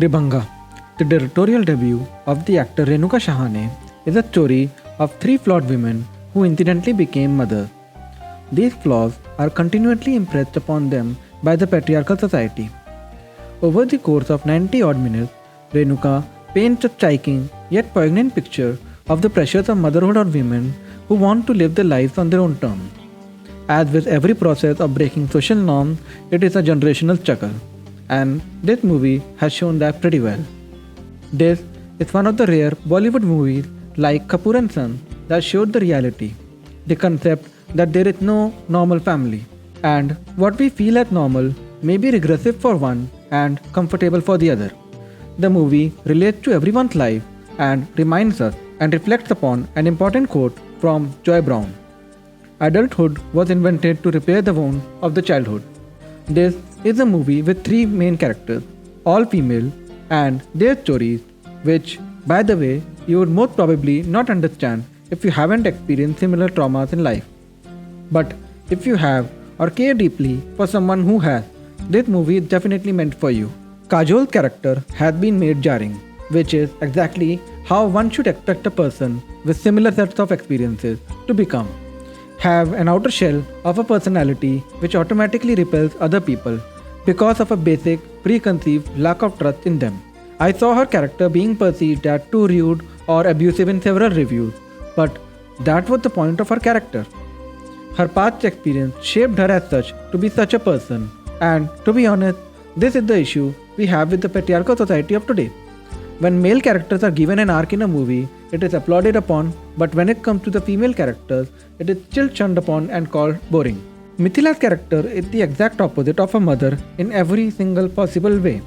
Tribhanga, the directorial debut of the actor Renuka Shahane, is a story of three flawed women who incidentally became mothers. These flaws are continually impressed upon them by the patriarchal society. Over the course of 90 odd minutes, Renuka paints a striking yet poignant picture of the pressures of motherhood on women who want to live their lives on their own terms. As with every process of breaking social norms, it is a generational struggle, and this movie has shown that pretty well. This is one of the rare Bollywood movies like Kapoor and Son that showed the reality, the concept that there is no normal family, and what we feel as normal may be regressive for one and comfortable for the other. The movie relates to everyone's life and reminds us and reflects upon an important quote from Joy Brown. Adulthood was invented to repair the wounds of the childhood. This is a movie with three main characters, all female, and their stories, which, by the way, you would most probably not understand if you haven't experienced similar traumas in life. But if you have or care deeply for someone who has, this movie is definitely meant for you. Kajol's character has been made jarring, which is exactly how one should expect a person with similar sets of experiences to become. Have an outer shell of a personality which automatically repels other people because of a basic preconceived lack of trust in them. I saw her character being perceived as too rude or abusive in several reviews, but that was the point of her character. Her past experience shaped her as such to be such a person, and to be honest, this is the issue we have with the patriarchal society of today. When male characters are given an arc in a movie, it is applauded upon, but when it comes to the female characters, it is still shunned upon and called boring. Mithila's character is the exact opposite of a mother in every single possible way.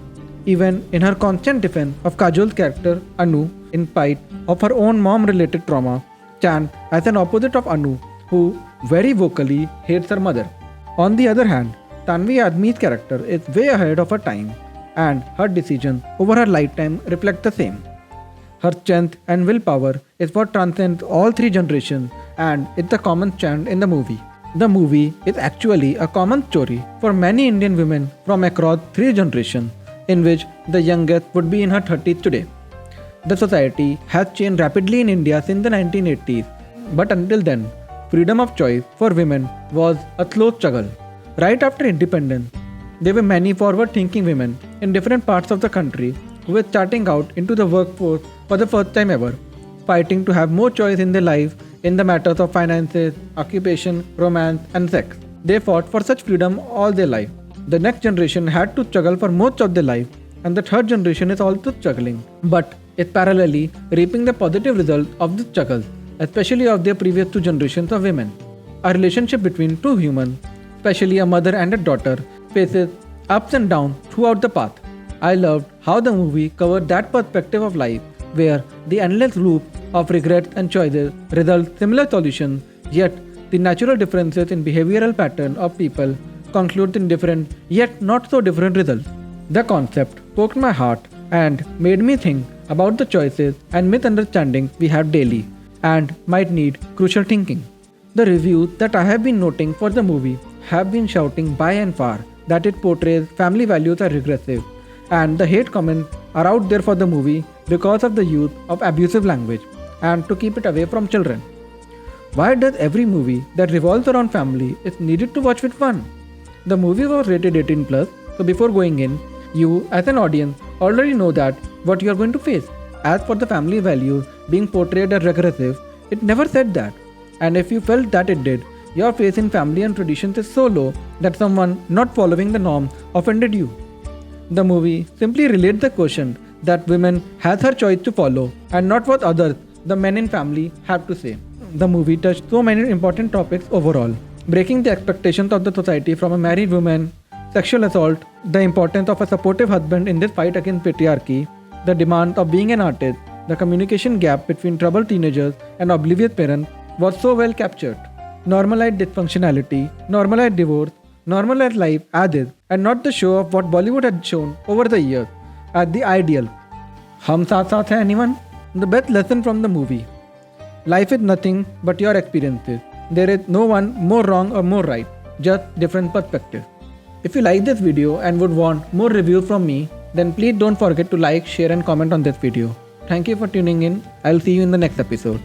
Even in her constant defense of Kajol's character Anu, in spite of her own mom-related trauma, stands as an opposite of Anu, who very vocally hates her mother. On the other hand, Tanvi Admi's character is way ahead of her time, and her decisions over her lifetime reflect the same. Her strength and willpower is what transcends all three generations, and it's the common strand in the movie. The movie is actually a common story for many Indian women from across three generations, in which the youngest would be in her 30s today. The society has changed rapidly in India since the 1980s, but until then, freedom of choice for women was a slow struggle. Right after independence, there were many forward-thinking women in different parts of the country who were starting out into the workforce for the first time ever, fighting to have more choice in their lives in the matters of finances, occupation, romance, and sex. They fought for such freedom all their life. The next generation had to struggle for most of their life, and the third generation is also struggling, but is parallelly reaping the positive result of the struggle, especially of their previous two generations of women. A relationship between two humans, especially a mother and a daughter, faces ups and downs throughout the path. I loved how the movie covered that perspective of life, where the endless loop of regrets and choices results similar solutions, yet the natural differences in behavioral pattern of people conclude in different yet not so different results. The concept poked my heart and made me think about the choices and misunderstandings we have daily and might need crucial thinking. The reviews that I have been noting for the movie have been shouting by and far that it portrays family values are regressive, and the hate comments are out there for the movie because of the use of abusive language and to keep it away from children. Why does every movie that revolves around family is needed to watch with fun? The movie was rated 18+, so before going in, you as an audience already know that what you are going to face. As for the family values being portrayed as regressive, it never said that. And if you felt that it did, your faith in family and traditions is so low that someone not following the norm offended you. The movie simply relates the question that women has her choice to follow and not what others, the men in family, have to say. The movie touched so many important topics overall, breaking the expectations of the society from a married woman, sexual assault, the importance of a supportive husband in this fight against patriarchy, the demand of being an artist, the communication gap between troubled teenagers and oblivious parents was so well captured. Normalized dysfunctionality, normalized divorce, normalized life as is, and not the show of what Bollywood had shown over the years as the ideal. Hum saath saath hai anyone? The best lesson from the movie. Life is nothing but your experiences. There is no one more wrong or more right, just different perspectives. If you like this video and would want more reviews from me, then please don't forget to like, share and comment on this video. Thank you for tuning in. I'll see you in the next episode.